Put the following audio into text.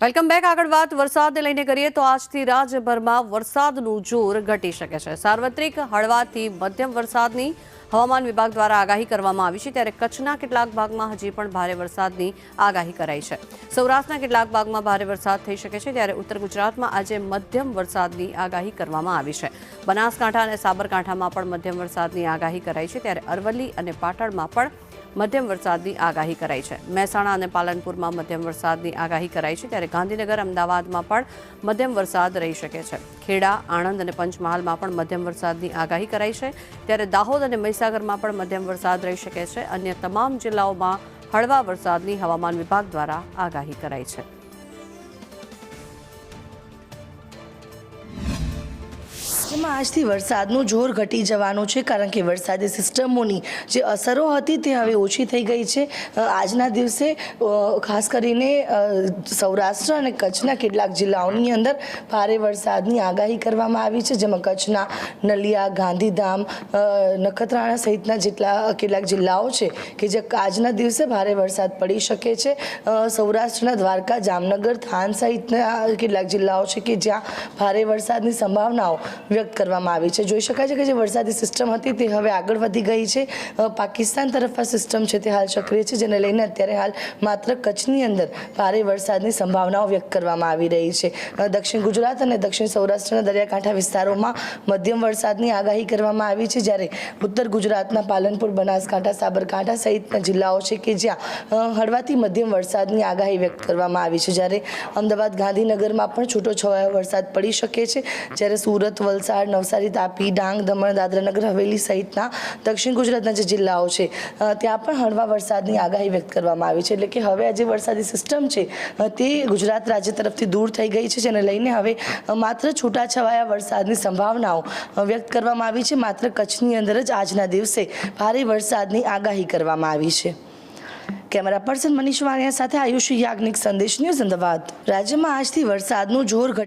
Welcome back. આગળ વાત વરસાદને લઈને કરીએ તો આજથી રાજ્યભરમાં વરસાદનું જોર ઘટી શકે છે। સાર્વત્રિક હળવાથી મધ્યમ વરસાદની હવામાન વિભાગ દ્વારા આગાહી કરવામાં આવી છે, ત્યારે કચ્છના કેટલાક ભાગમાં હજી પણ ભારે વરસાદની આગાહી કરાઈ છે। સૌરાષ્ટ્રના કેટલાક ભાગમાં ભારે વરસાદ થઈ શકે છે, ત્યારે ઉત્તર ગુજરાતમાં આજે મધ્યમ વરસાદની આગાહી કરવામાં આવી છે। બનાસકાંઠા અને સાબરકાંઠામાં પણ મધ્યમ વરસાદની આગાહી કરાઈ છે, ત્યારે અરવલ્લી અને પાટણમાં પણ મધ્યમ વરસાદની આગાહી કરાઈ છે। મહેસાણા અને પાલનપુરમાં મધ્યમ વરસાદની આગાહી કરાઈ છે, ત્યારે ગાંધીનગર, અમદાવાદમાં પણ મધ્યમ વરસાદ રહી શકે છે। ખેડા, આણંદ અને પંચમહાલમાં પણ મધ્યમ વરસાદની આગાહી કરાઈ છે, ત્યારે દાહોદ અને મહીસાગરમાં પણ મધ્યમ વરસાદ રહી શકે છે। અન્ય તમામ જિલ્લાઓમાં હળવા વરસાદની હવામાન વિભાગ દ્વારા આગાહી કરાઈ છે। રાજ્યમાં આજથી વરસાદનું જોર ઘટી જવાનું છે, કારણ કે વરસાદી સિસ્ટમોની જે અસરો હતી તે હવે ઓછી થઈ ગઈ છે। આજના દિવસે ખાસ કરીને સૌરાષ્ટ્ર અને કચ્છના કેટલાક જિલ્લાઓની અંદર ભારે વરસાદની આગાહી કરવામાં આવી છે, જેમાં કચ્છના નલિયા, ગાંધીધામ, નખત્રાણા સહિતના કેટલાક જિલ્લાઓ છે કે જે આજના દિવસે ભારે વરસાદ પડી શકે છે। સૌરાષ્ટ્રના દ્વારકા, જામનગર, થાન સહિતના કેટલાક જિલ્લાઓ છે કે જ્યાં ભારે વરસાદની સંભાવનાઓ વ્યક્ત કરવામાં આવી છે। જોઈ શકાય છે કે જે વરસાદી સિસ્ટમ હતી તે હવે આગળ વધી ગઈ છે। પાકિસ્તાન તરફ આ સિસ્ટમ છે તે હાલ સક્રિય છે, જેને લઈને અત્યારે હાલ માત્ર કચ્છની અંદર ભારે વરસાદની સંભાવનાઓ વ્યક્ત કરવામાં આવી રહી છે। દક્ષિણ ગુજરાત અને દક્ષિણ સૌરાષ્ટ્રના દરિયાકાંઠા વિસ્તારોમાં મધ્યમ વરસાદની આગાહી કરવામાં આવી છે, જ્યારે ઉત્તર ગુજરાતના પાલનપુર, બનાસકાંઠા, સાબરકાંઠા સહિતના જિલ્લાઓ છે કે જ્યાં હળવાથી મધ્યમ વરસાદની આગાહી વ્યક્ત કરવામાં આવી છે, જ્યારે અમદાવાદ, ગાંધીનગરમાં પણ છૂટોછવાયો વરસાદ પડી શકે છે, જ્યારે સુરત, વલસાડ, નવસારી, તાપી, ડાંગ, દમણ, દાદરા નગર હવેલી સહિતના દક્ષિણ ગુજરાતના જે જિલ્લાઓ છે ત્યાં પણ હળવા વરસાદની આગાહી વ્યક્ત કરવામાં આવી છે। એટલે કે હવે આ જે વરસાદી સિસ્ટમ છે તે ગુજરાત રાજ્ય તરફથી દૂર થઈ ગઈ છે, જેને લઈને હવે માત્ર છૂટાછવાયા વરસાદની સંભાવનાઓ વ્યક્ત કરવામાં આવી છે। માત્ર કચ્છની અંદર જ આજના દિવસે ભારે વરસાદની આગાહી કરવામાં આવી છે। કેમેરા પર્સન મનીષ વાણિયા સાથે આયુષી યાજ્ઞિક, સંદેશ ન્યૂઝ, અમદાવાદ। રાજ્યમાં આજથી વરસાદનું જોર ઘટી